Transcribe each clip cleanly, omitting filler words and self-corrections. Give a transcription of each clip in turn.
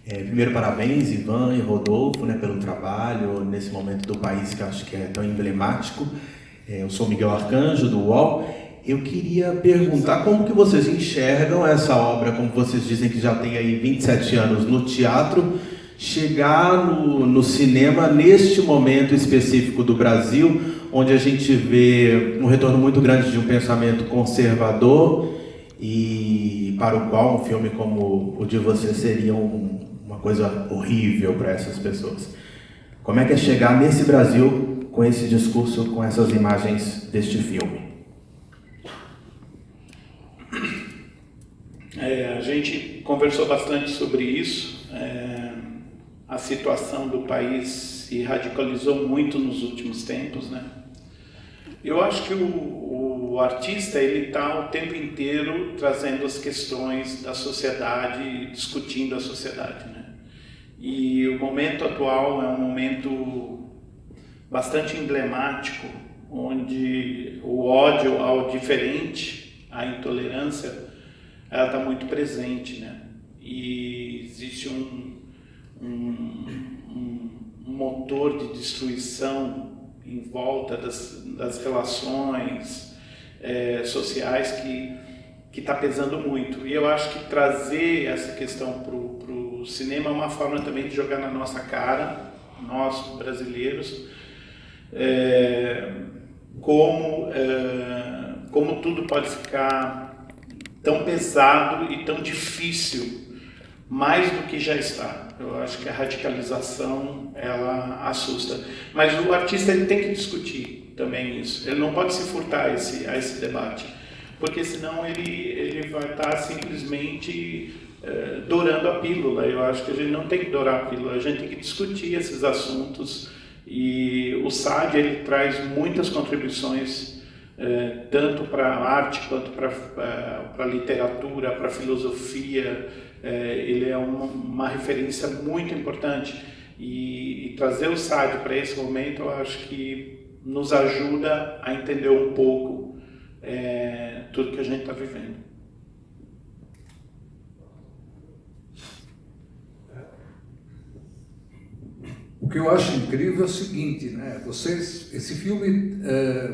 Primeiro, parabéns, Ivan e Rodolfo, né, pelo trabalho nesse momento do país que eu acho que é tão emblemático. Eu sou Miguel Arcanjo, do UOL. Eu queria perguntar como que vocês enxergam essa obra, como vocês dizem que já tem aí 27 anos no teatro, chegar no cinema neste momento específico do Brasil, onde a gente vê um retorno muito grande de um pensamento conservador e para o qual um filme como o de vocês seria uma coisa horrível para essas pessoas. Como é que é chegar nesse Brasil com esse discurso, com essas imagens deste filme? A gente conversou bastante sobre isso. A situação do país se radicalizou muito nos últimos tempos, né? Eu acho que o artista ele está o tempo inteiro trazendo as questões da sociedade, discutindo a sociedade, né? E o momento atual é um momento bastante emblemático, onde o ódio ao diferente, a intolerância, ela está muito presente, né? E existe um motor de destruição em volta das relações sociais que está pesando muito. E eu acho que trazer essa questão para o cinema é uma forma também de jogar na nossa cara, nós brasileiros, como tudo pode ficar tão pesado e tão difícil, mais do que já está. Eu acho que a radicalização, ela assusta. Mas o artista ele tem que discutir também isso. Ele não pode se furtar a esse debate, porque senão ele vai estar simplesmente dourando a pílula. Eu acho que a gente não tem que dourar a pílula, a gente tem que discutir esses assuntos. E o SAD ele traz muitas contribuições, tanto para a arte quanto para a literatura, para a filosofia. Ele é uma referência muito importante e trazer o SAD para esse momento eu acho que nos ajuda a entender um pouco tudo que a gente está vivendo. O que eu acho incrível é o seguinte, né? Esse filme,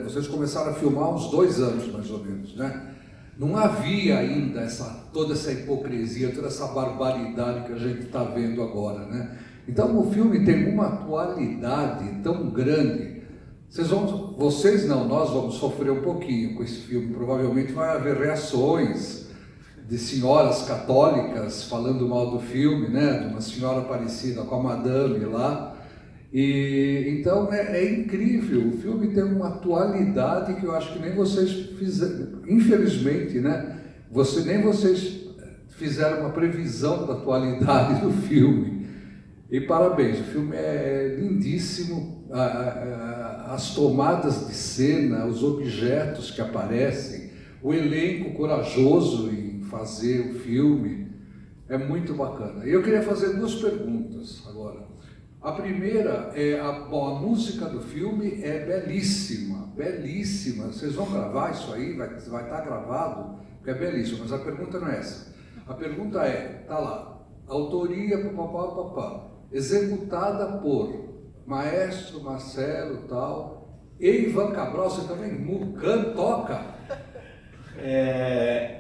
vocês começaram a filmar há uns 2 anos, mais ou menos, né? Não havia ainda toda essa hipocrisia, toda essa barbaridade que a gente está vendo agora, né? Então o filme tem uma atualidade tão grande. Nós vamos sofrer um pouquinho com esse filme. Provavelmente vai haver reações de senhoras católicas falando mal do filme, né? De uma senhora parecida com a Madame lá. Então é incrível, o filme tem uma atualidade que eu acho que nem vocês fizeram, infelizmente, né? Nem vocês fizeram uma previsão da atualidade do filme. E parabéns, o filme é lindíssimo, as tomadas de cena, os objetos que aparecem, o elenco corajoso em fazer o filme, é muito bacana. E eu queria fazer 2 perguntas agora. A primeira é, a música do filme é belíssima, belíssima. Vocês vão gravar isso aí? Vai estar gravado? Porque é belíssimo, mas a pergunta não é essa. A pergunta é, tá lá, autoria, papapá, executada por Maestro Marcelo tal, e Ivan Cabral, você também toca?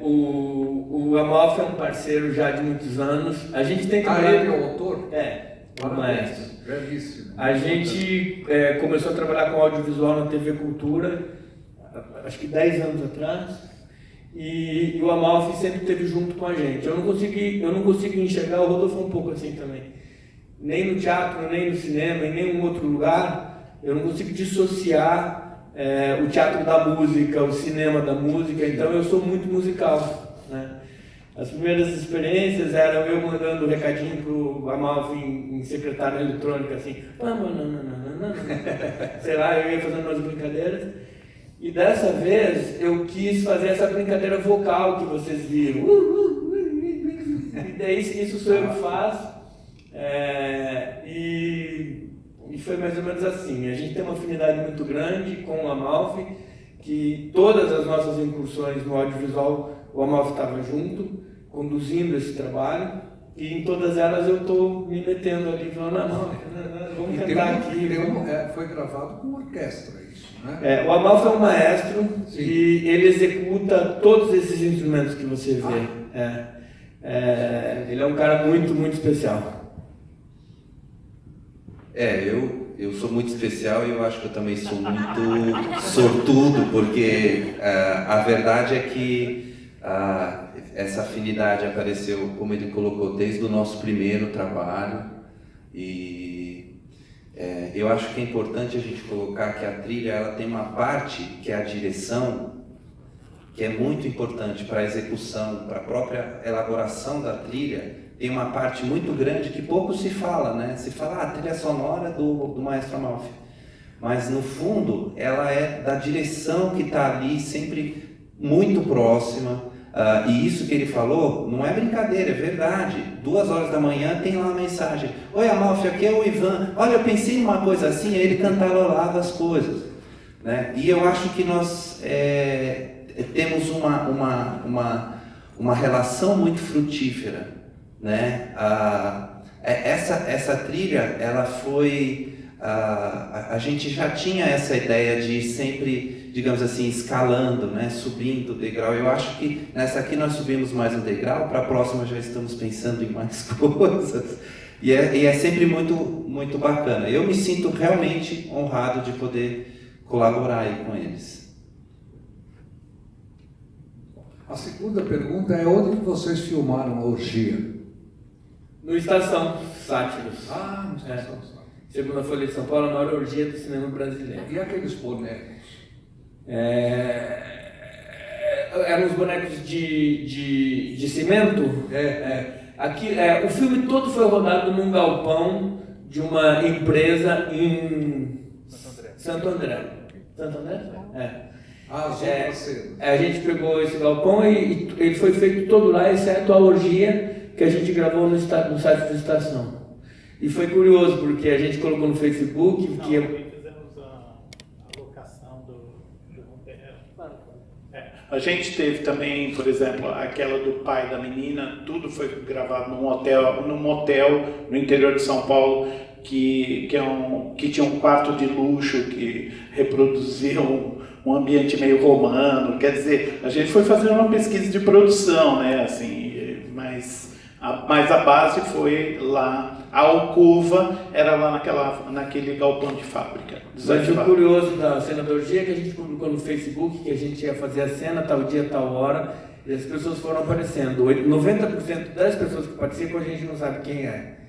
O Amalfi é um parceiro já de muitos anos. A gente tem que... ele é o autor? O maestro. Belíssimo. A gente começou a trabalhar com audiovisual na TV Cultura, acho que 10 anos atrás, e o Amalfi sempre esteve junto com a gente. Eu não consegui enxergar, o Rodolfo um pouco assim também. Nem no teatro, nem no cinema, em nenhum outro lugar, eu não consigo dissociar o teatro da música, o cinema da música, então eu sou muito musical, né? As primeiras experiências eram eu mandando um recadinho pro Amalfi em secretária eletrônica, assim, sei lá, eu ia fazendo umas brincadeiras. E dessa vez eu quis fazer essa brincadeira vocal que vocês viram. E daí isso sou eu que faço. E foi mais ou menos assim. A gente tem uma afinidade muito grande com o Amalfi, que todas as nossas incursões no audiovisual, o Amalfi estava junto, conduzindo esse trabalho. E em todas elas eu estou me metendo ali, falando, não, vamos cantar aqui. Foi gravado com orquestra isso, né? O Amalfi é um maestro. Sim. E ele executa todos esses instrumentos que você vê. Ele é um cara muito, muito especial. Eu sou muito especial e eu acho que eu também sou muito sortudo, porque a verdade é que essa afinidade apareceu, como ele colocou, desde o nosso primeiro trabalho. E eu acho que é importante a gente colocar que a trilha ela tem uma parte que é a direção, que é muito importante para a execução, para a própria elaboração da trilha. Tem uma parte muito grande que pouco se fala, né? Se fala a trilha sonora do Maestro Amalfi, mas no fundo ela é da direção que está ali sempre muito próxima. E isso que ele falou não é brincadeira, é verdade. 2 horas da manhã tem lá a mensagem: oi Amalfi, aqui é o Ivan, olha, eu pensei numa coisa assim. Aí ele cantarolava as coisas, né? E eu acho que nós temos uma relação muito frutífera, né? Essa trilha, ela foi... a gente já tinha essa ideia de sempre, digamos assim, escalando, né? Subindo o degrau. Eu acho que nessa aqui nós subimos mais um degrau, para a próxima já estamos pensando em mais coisas. E é sempre muito, muito bacana. Eu me sinto realmente honrado de poder colaborar aí com eles. A segunda pergunta é: onde que vocês filmaram a orgia? No Estação Sátiros. No Estação. Segunda Folha de São Paulo, a maior orgia do cinema brasileiro. E aqueles bonecos? Eram os bonecos de cimento? Aqui, o filme todo foi rodado num galpão de uma empresa em Santo André. Santo André? A gente pegou esse galpão e ele foi feito todo lá, exceto a orgia que a gente gravou no site da estação. E foi curioso, porque a gente colocou no Facebook que... fizemos a locação do roteiro. A gente teve também, por exemplo, aquela do pai da menina, tudo foi gravado num motel no interior de São Paulo, que tinha um quarto de luxo que reproduzia um ambiente meio romano. Quer dizer, a gente foi fazendo uma pesquisa de produção, né? Assim, mas a base foi lá. A alcova era lá naquele galpão de fábrica. Mas o curioso da cena da orgia é que a gente publicou no Facebook que a gente ia fazer a cena tal dia, tal hora, e as pessoas foram aparecendo. 90% das pessoas que participam a gente não sabe quem é.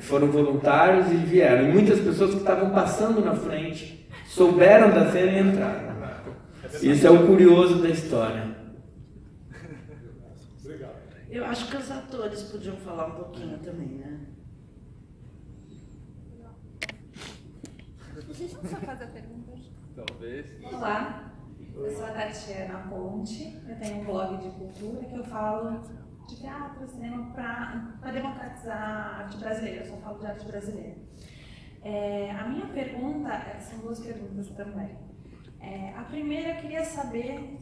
Foram voluntários e vieram. E muitas pessoas que estavam passando na frente souberam da cena e entraram. Isso é o curioso da história. Eu acho que os atores podiam falar um pouquinho também, né? Deixa eu só fazer a pergunta. Talvez. Olá, eu sou a Tatiana Ponte, eu tenho um blog de cultura que eu falo de teatro, cinema para democratizar a arte brasileira, eu só falo de arte brasileira. A minha pergunta, são 2 perguntas também. A primeira, eu queria saber,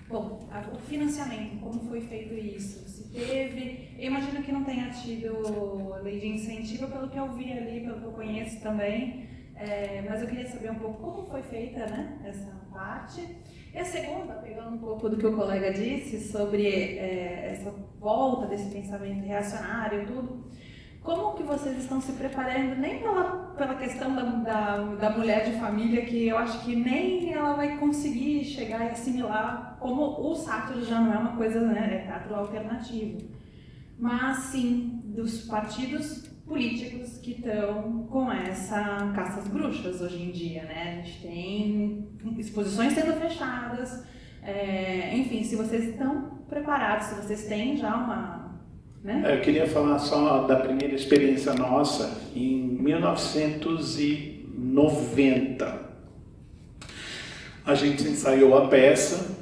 o financiamento, como foi feito isso? Se teve, eu imagino que não tenha tido lei de incentivo, pelo que eu vi ali, pelo que eu conheço também, mas eu queria saber um pouco como foi feita, né, essa parte. E a segunda, pegando um pouco do que o colega disse sobre essa volta desse pensamento reacionário e tudo, como que vocês estão se preparando, nem pela questão da mulher de família, que eu acho que nem ela vai conseguir chegar e assimilar, como o Sátiros já não é uma coisa, né, é teatro alternativo, mas sim dos partidos políticos que estão com essa caça às bruxas hoje em dia, né? A gente tem exposições sendo fechadas, enfim, se vocês estão preparados, se vocês têm já uma... Né? Eu queria falar só da primeira experiência nossa, em 1990. A gente ensaiou a peça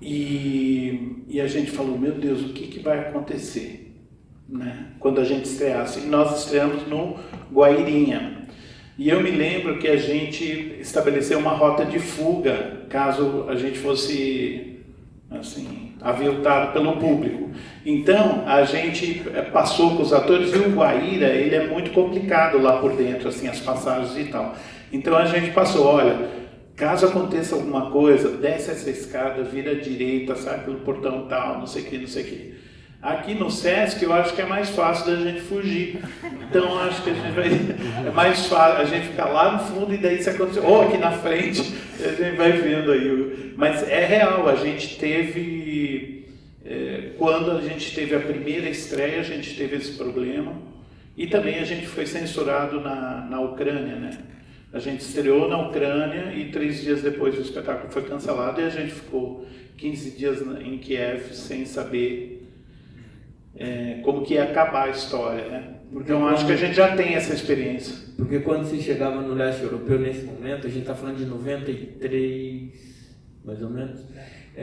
e a gente falou, meu Deus, o que vai acontecer, né? Quando a gente estreasse. E nós estreamos no Guairinha. E eu me lembro que a gente estabeleceu uma rota de fuga, caso a gente fosse, assim, aviltado pelo público. Então, a gente passou com os atores, e o Guaíra, ele é muito complicado lá por dentro, assim, as passagens e tal. Então, a gente passou, olha, caso aconteça alguma coisa, desce essa escada, vira à direita, sai pelo portão tal, não sei o que, não sei o que. Aqui no Sesc, eu acho que é mais fácil da gente fugir. Então, acho que a gente vai... É mais fácil a gente ficar lá no fundo e daí se acontecer... Ou aqui na frente, a gente vai vendo aí. Mas é real, a gente teve... Quando a gente teve a primeira estreia, a gente teve esse problema. E também a gente foi censurado na Ucrânia, né? A gente estreou na Ucrânia e 3 dias depois o espetáculo foi cancelado e a gente ficou 15 dias em Kiev sem saber como que ia acabar a história, né? Porque eu acho que a gente já tem essa experiência. Porque quando se chegava no leste europeu, nesse momento, a gente está falando de 93, mais ou menos,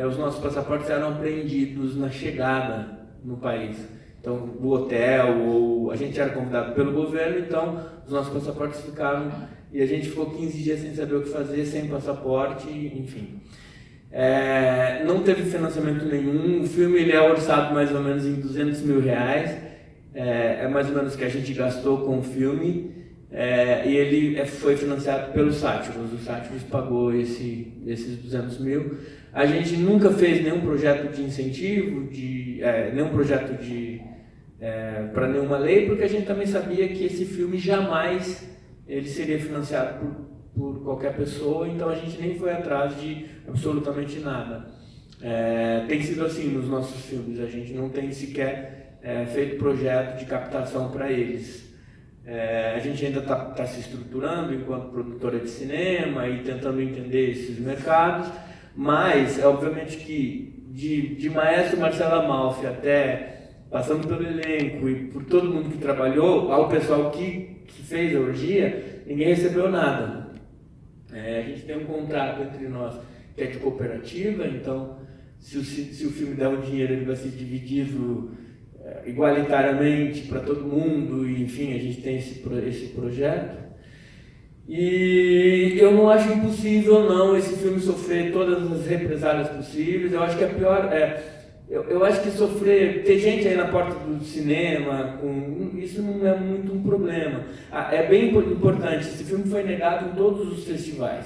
os nossos passaportes eram apreendidos na chegada no país. Então, o hotel, a gente era convidado pelo governo, então os nossos passaportes ficaram, e a gente ficou 15 dias sem saber o que fazer, sem passaporte, enfim. Não teve financiamento nenhum, o filme ele é orçado mais ou menos em R$200 mil, é mais ou menos o que a gente gastou com o filme, e ele foi financiado pelo Sátiros, o Sátiros pagou esses R$200 mil. A gente nunca fez nenhum projeto de incentivo, nenhum projeto para nenhuma lei, porque a gente também sabia que esse filme jamais ele seria financiado por qualquer pessoa, então a gente nem foi atrás de absolutamente nada. Tem sido assim nos nossos filmes, a gente não tem sequer feito projeto de captação para eles. A gente ainda está se estruturando enquanto produtora de cinema e tentando entender esses mercados, mas obviamente que de maestro Marcelo Amalfi até passando pelo elenco e por todo mundo que trabalhou, ao pessoal que fez a orgia, ninguém recebeu nada. A gente tem um contrato entre nós que é de cooperativa, então se o filme der um dinheiro, ele vai ser dividido igualitariamente para todo mundo, e enfim, a gente tem esse projeto. E eu não acho impossível não esse filme sofrer todas as represálias possíveis. Eu acho que a pior eu acho que ter gente aí na porta do cinema, isso não é muito um problema. É bem importante, esse filme foi negado em todos os festivais.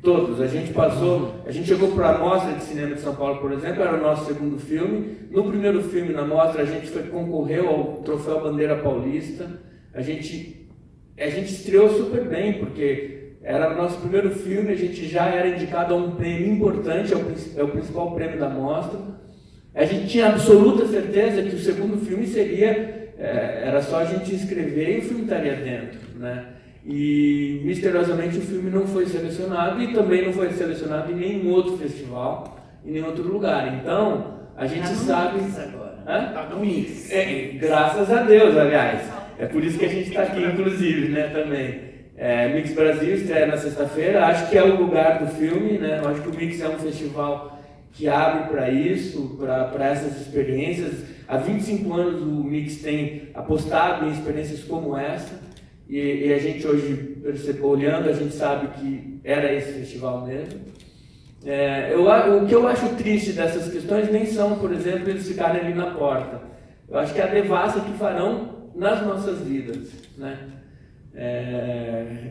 Todos. A gente chegou para a Mostra de Cinema de São Paulo, por exemplo, era o nosso segundo filme. No primeiro filme, na Mostra, a gente concorreu ao Troféu Bandeira Paulista. A gente estreou super bem, porque era o nosso primeiro filme, a gente já era indicado a um prêmio importante, é o principal prêmio da Mostra. A gente tinha absoluta certeza que o segundo filme era só a gente se inscrever e o filme estaria dentro, né? E misteriosamente o filme não foi selecionado e também não foi selecionado em nenhum outro festival, em nenhum outro lugar. Então, a gente sabe... Está no Mix. Graças a Deus, aliás. É por isso que a gente está aqui, inclusive, né, também. Mix Brasil estreia na sexta-feira, acho que é o lugar do filme, né? Eu acho que o Mix é um festival que abre para isso, para essas experiências. Há 25 anos o Mix tem apostado em experiências como essa, e a gente hoje, olhando, a gente sabe que era esse festival mesmo. O que eu acho triste dessas questões nem são, por exemplo, eles ficarem ali na porta. Eu acho que é a devassa que farão nas nossas vidas, né?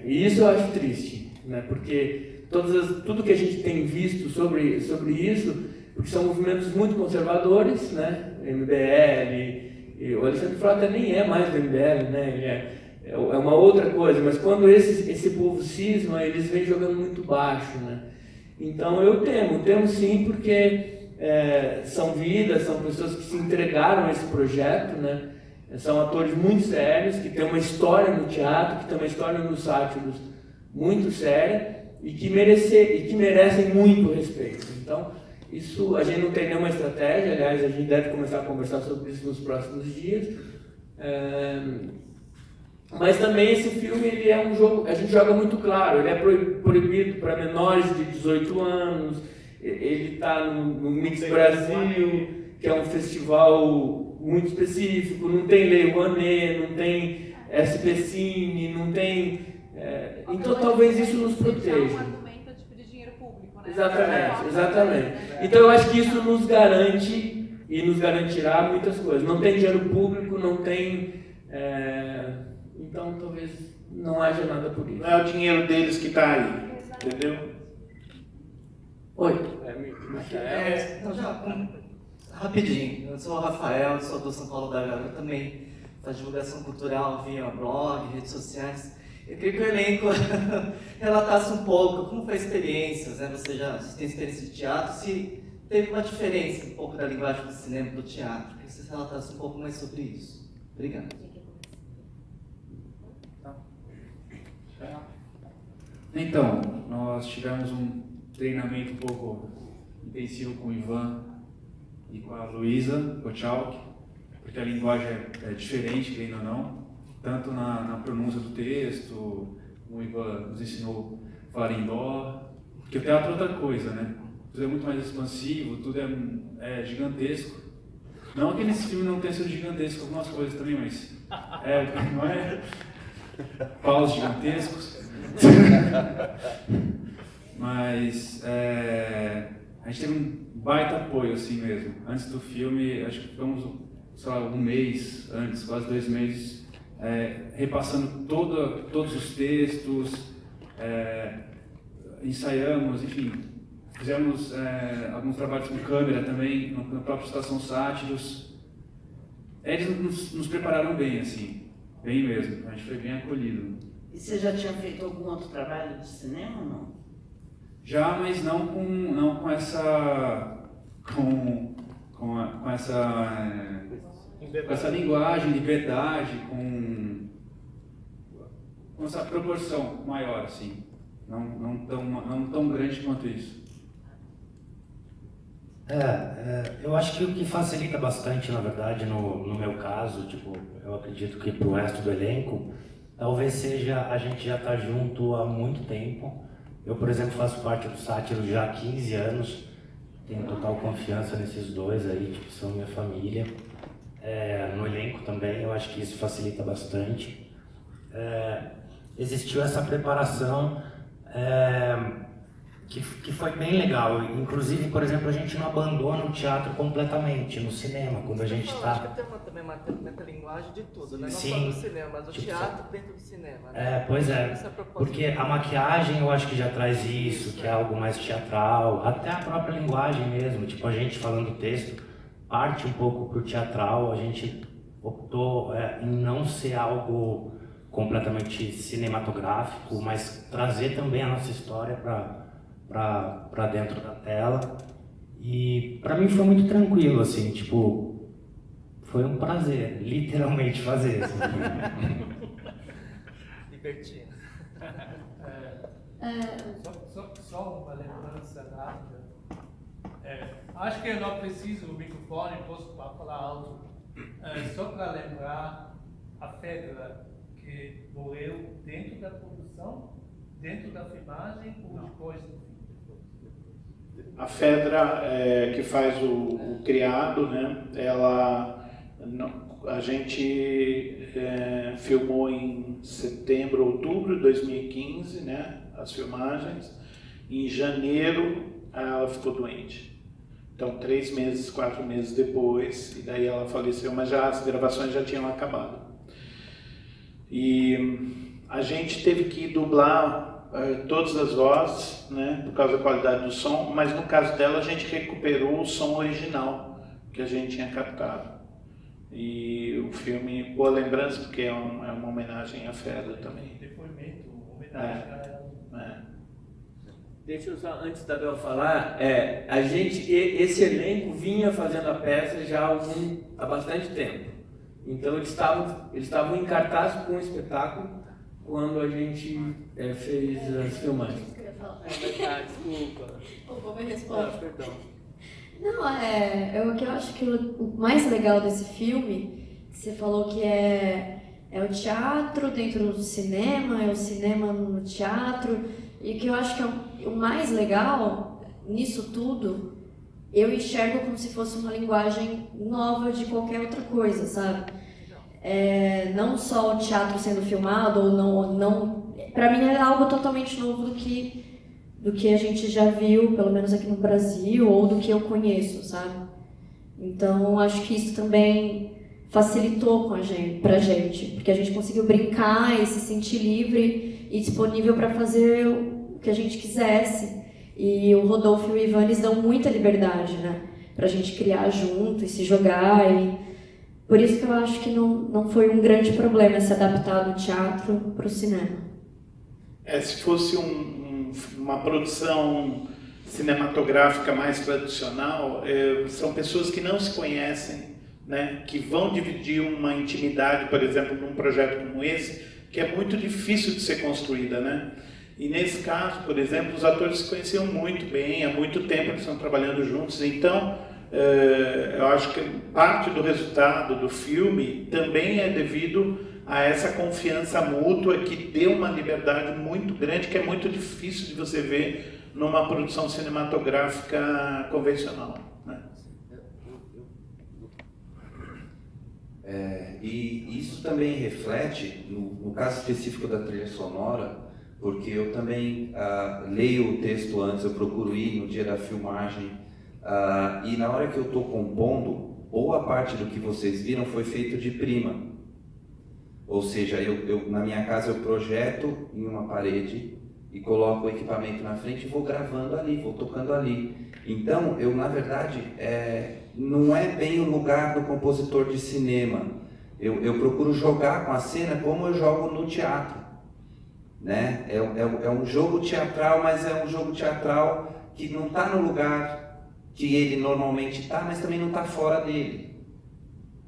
E isso eu acho triste, né? Porque tudo que a gente tem visto sobre isso, porque são movimentos muito conservadores, né? MBL, o Alexandre Frota nem é mais do MBL, né? Ele é uma outra coisa, mas quando esse povo cisma, eles vêm jogando muito baixo, né? Então eu temo sim, porque são vidas, são pessoas que se entregaram a esse projeto, né? São atores muito sérios, que têm uma história no teatro, que têm uma história nos sátiros muito séria e que merecem muito respeito. Então, isso a gente não tem nenhuma estratégia, aliás, a gente deve começar a conversar sobre isso nos próximos dias. Mas também esse filme ele é um jogo, a gente joga muito claro, ele é proibido para menores de 18 anos, ele está no Mix Brasil, que é um festival muito específico, não tem Lei Rouanet, não tem SPCine, não tem... então talvez isso nos proteja. É um argumento tipo de dinheiro público, Exatamente, exatamente. Então eu acho que isso nos garante e nos garantirá muitas coisas. Não tem dinheiro público, não tem... Então talvez não haja nada por isso. Não é o dinheiro deles que está aí, entendeu? Oi. Rapidinho, eu sou o Rafael, sou do São Paulo da Garoa, também faço divulgação cultural via blog, redes sociais. Eu queria que o elenco relatasse um pouco como foi a experiência, né? Você tem experiência de teatro, se teve uma diferença um pouco da linguagem do cinema e do teatro. Queria que vocês relatassem um pouco mais sobre isso. Obrigado. Então, nós tivemos um treinamento um pouco intensivo com o Ivan e com a Luísa Gottschalk, porque a linguagem é diferente, querendo ou não, tanto na pronúncia do texto, o Ivan nos ensinou a falar em dó, porque o teatro é outra coisa, né? Tudo é muito mais expansivo, tudo é gigantesco. Não que nesse filme não tenha sido gigantesco algumas coisas também, mas não é paus gigantescos. Mas a gente teve um baita apoio assim mesmo. Antes do filme, acho que ficamos, sei lá, um mês antes, quase 2 meses, repassando todos os textos, ensaiamos, enfim, fizemos alguns trabalhos com câmera também, na própria Estação Sátiros. Eles nos prepararam bem, assim, bem mesmo, a gente foi bem acolhido. E você já tinha feito algum outro trabalho de cinema ou não? Já, mas não com essa linguagem, liberdade, com essa proporção maior, assim, não tão grande quanto isso. Eu acho que o que facilita bastante, na verdade, no meu caso, eu acredito que para o resto do elenco, talvez seja a gente já estar junto há muito tempo. Eu, por exemplo, faço parte do Sátiro já há 15 anos, tenho total confiança nesses dois aí, são minha família. No elenco também, eu acho que isso facilita bastante. Existiu essa preparação que foi bem legal. Inclusive, por exemplo, a gente não abandona o teatro completamente no cinema, quando a gente está... Acho que tem também uma metalinguagem de tudo, né? Não Sim, só do cinema, mas o teatro dentro do cinema. Né? Pois é, porque a maquiagem eu acho que já traz isso, que é algo mais teatral, até a própria linguagem mesmo, a gente falando texto, parte um pouco pro teatral, a gente optou em não ser algo completamente cinematográfico, mas trazer também a nossa história para dentro da tela. E para mim foi muito tranquilo, assim, foi um prazer, literalmente, fazer isso. Libertino. Só uma lembrança rápida. Acho que eu não preciso do microfone, posso falar alto. Só para lembrar a Fedra, que morreu dentro da produção, dentro da filmagem ou depois do filme? A Fedra, que faz o criado, né? A gente filmou em setembro, outubro de 2015, né? As filmagens. Em janeiro, ela ficou doente. Então, 3 meses, 4 meses depois, e daí ela faleceu, mas as gravações já tinham acabado. E a gente teve que dublar todas as vozes, né, por causa da qualidade do som, mas no caso dela a gente recuperou o som original que a gente tinha captado. E o filme, boa lembrança, porque é uma homenagem à Fedra também. Depoimento, homenagem a ela. Deixa eu só, antes da Bel falar, esse elenco vinha fazendo a peça já há bastante tempo. Então eles estavam em cartaz com o espetáculo quando a gente fez as filmagens. Desculpa. Vou me responder. Perdão. Não, eu acho que o mais legal desse filme, você falou que é o teatro dentro do cinema, é o cinema no teatro, e que eu acho que o mais legal nisso tudo, eu enxergo como se fosse uma linguagem nova de qualquer outra coisa, sabe? Não só o teatro sendo filmado, ou não, para mim é algo totalmente novo do que do que a gente já viu, pelo menos aqui no Brasil, ou do que eu conheço, sabe? Então, acho que isso também facilitou pra gente, porque a gente conseguiu brincar e se sentir livre e disponível para fazer o que a gente quisesse. E o Rodolfo e o Ivan, eles dão muita liberdade, né? Pra gente criar junto e se jogar. E por isso que eu acho que não foi um grande problema se adaptar do teatro para o cinema. Se fosse uma produção cinematográfica mais tradicional, são pessoas que não se conhecem, né, que vão dividir uma intimidade, por exemplo, num projeto como esse, que é muito difícil de ser construída, né? E nesse caso, por exemplo, os atores se conheciam muito bem, há muito tempo eles estão trabalhando juntos, então eu acho que parte do resultado do filme também é devido a essa confiança mútua que deu uma liberdade muito grande, que é muito difícil de você ver numa produção cinematográfica convencional, né? E isso também reflete, no caso específico da trilha sonora, porque eu também leio o texto antes, eu procuro ir no dia da filmagem, e na hora que eu estou compondo, boa parte do que vocês viram foi feito de prima. Ou seja, na minha casa eu projeto em uma parede e coloco o equipamento na frente e vou gravando ali, vou tocando ali. Então, eu na verdade, não é bem o lugar do compositor de cinema. Eu procuro jogar com a cena como eu jogo no teatro, né? É um jogo teatral, mas é um jogo teatral que não está no lugar que ele normalmente está, mas também não está fora dele.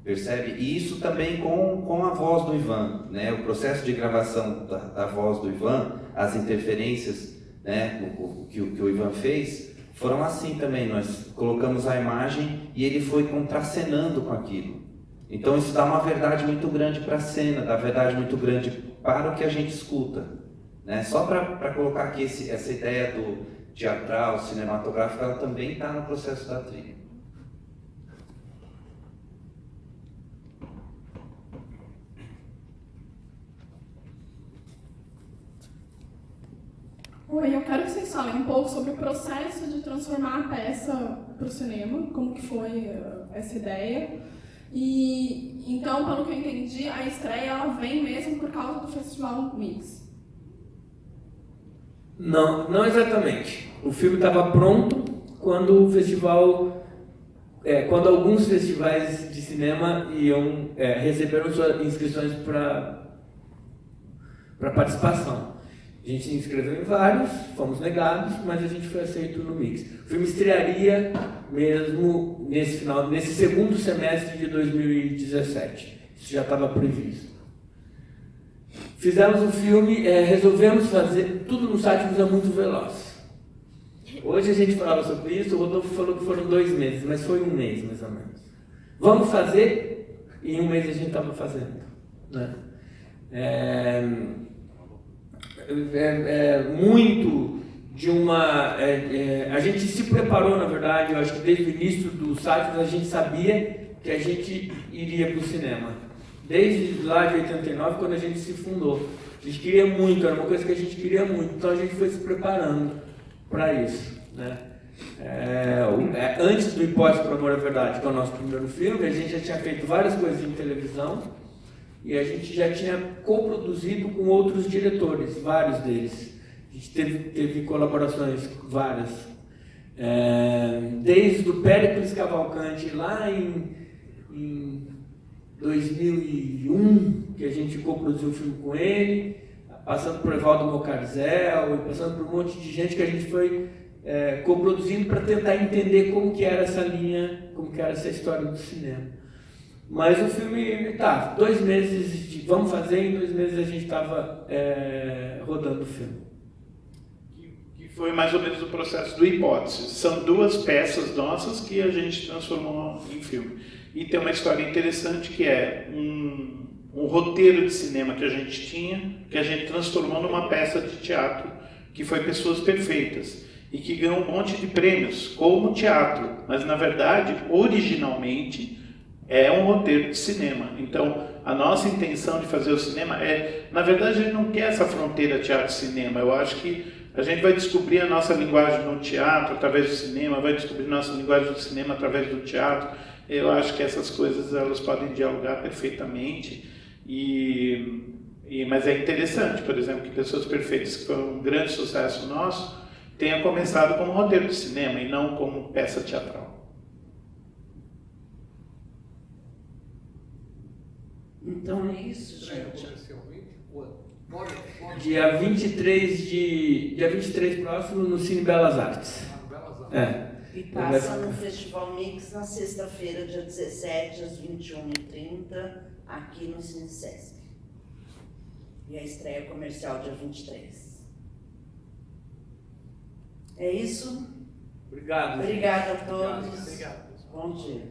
Percebe? E isso também com a voz do Ivan, né? O processo de gravação da voz do Ivan, as interferências, né, que o Ivan fez, foram assim também. Nós colocamos a imagem e ele foi contracenando com aquilo. Então isso dá uma verdade muito grande para a cena, dá verdade muito grande para o que a gente escuta, né? Só para colocar aqui essa ideia do teatral, cinematográfico, ela também está no processo da trilha. Oi, eu quero que vocês falem um pouco sobre o processo de transformar a peça para o cinema, como que foi essa ideia. E então, pelo que eu entendi, a estreia ela vem mesmo por causa do Festival Mix. Não exatamente. O filme estava pronto quando o festival, quando alguns festivais de cinema receberam suas inscrições para participação. A gente se inscreveu em vários, fomos negados, mas a gente foi aceito no Mix. O filme estrearia mesmo nesse segundo semestre de 2017. Isso já estava previsto. Fizemos o filme, resolvemos fazer tudo no site Usa Muito Veloz. Hoje a gente falava sobre isso, o Rodolfo falou que foram 2 meses, mas foi 1 mês mais ou menos. Vamos fazer, e em 1 mês a gente estava fazendo, né? Muito de uma... a gente se preparou, na verdade, eu acho que desde o início do site a gente sabia que a gente iria para o cinema. Desde lá de 89, quando a gente se fundou. A gente queria muito, era uma coisa que a gente queria muito, então a gente foi se preparando para isso, né? Antes do Hipótese por Amor à Verdade, que é o nosso primeiro filme, a gente já tinha feito várias coisas em televisão, e a gente já tinha coproduzido com outros diretores, vários deles. A gente teve colaborações várias. Desde o Péricles Cavalcanti, lá em 2001, que a gente coproduziu o filme com ele, passando por Evaldo Mocarzel, e passando por um monte de gente que a gente foi coproduzindo para tentar entender como que era essa linha, como que era essa história do cinema. Mas o filme, 2 meses, vamos fazer, em 2 meses a gente estava rodando o filme. Que foi mais ou menos o processo do Hipótese. São 2 peças nossas que a gente transformou em filme. E tem uma história interessante que é um roteiro de cinema que a gente tinha, que a gente transformou numa peça de teatro, que foi Pessoas Perfeitas, e que ganhou um monte de prêmios, como teatro, mas na verdade, originalmente, é um roteiro de cinema. Então, a nossa intenção de fazer o cinema na verdade, a gente não quer essa fronteira teatro-cinema. Eu acho que A gente vai descobrir a nossa linguagem no teatro através do cinema, vai descobrir a nossa linguagem do cinema através do teatro. Eu acho que essas coisas elas podem dialogar perfeitamente. Mas é interessante, por exemplo, que Pessoas Perfeitas, que foi um grande sucesso nosso, tenha começado como roteiro de cinema e não como peça teatral. Então é isso, gente. Dia 23 próximo no Cine Belas Artes. E passa no Festival Mix na sexta-feira, dia 17, às 21h30, aqui no Cine Sesc. E a estreia comercial dia 23. É isso? Obrigado. Obrigada a todos. Obrigado. Bom dia.